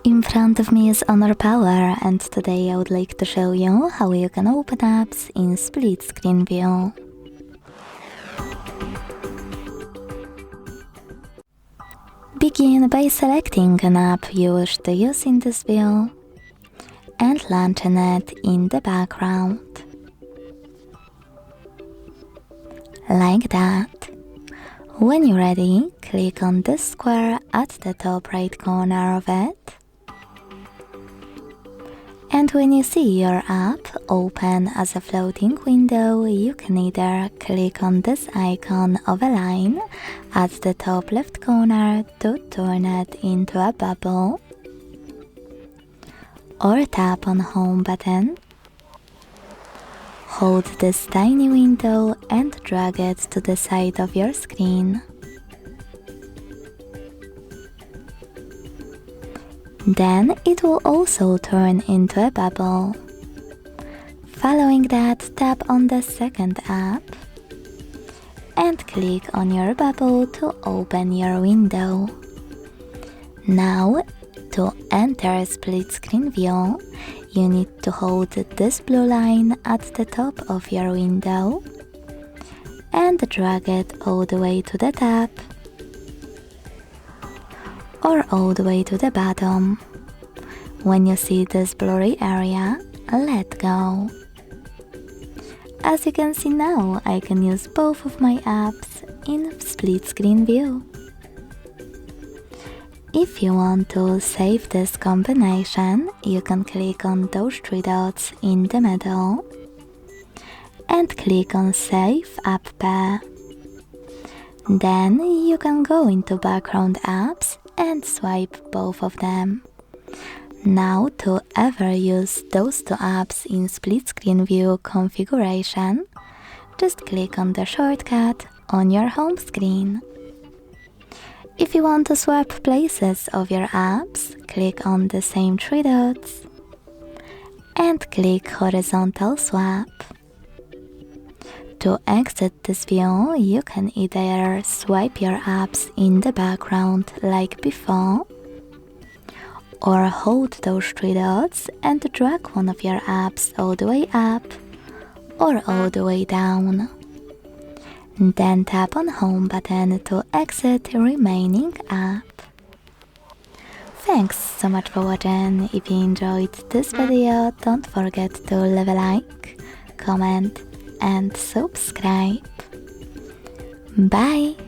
In front of me is Honor Power, and today I would like to show you how you can open apps in split screen view. Begin by selecting an app you wish to use in this view and launching it in the background. Like that. When you're ready, click on this square at the top right corner of it. And when you see your app open as a floating window, you can either click on this icon of a line at the top left corner to turn it into a bubble, or tap on Home button, hold this tiny window and drag it to the side of your screen. Then it will also turn into a bubble. Following that, tap on the second app and click on your bubble to open your window. Now, to enter split screen view, you need to hold this blue line at the top of your window and drag it all the way to the top or all the way to the bottom. When you see this blurry area, let go. As you can see now, I can use both of my apps in split screen view. If you want to save this combination, you can click on those three dots in the middle and click on Save App Pair. Then you can go into background apps and swipe both of them. Now, to ever use those two apps in split screen view configuration, just click on the shortcut on your home screen. If you want to swap places of your apps, click on the same three dots and click Horizontal Swap. To exit this view, you can either swipe your apps in the background like before, or hold those three dots and drag one of your apps all the way up or all the way down. Then tap on Home button to exit remaining app. Thanks so much for watching. If you enjoyed this video, don't forget to leave a like, comment and subscribe. Bye!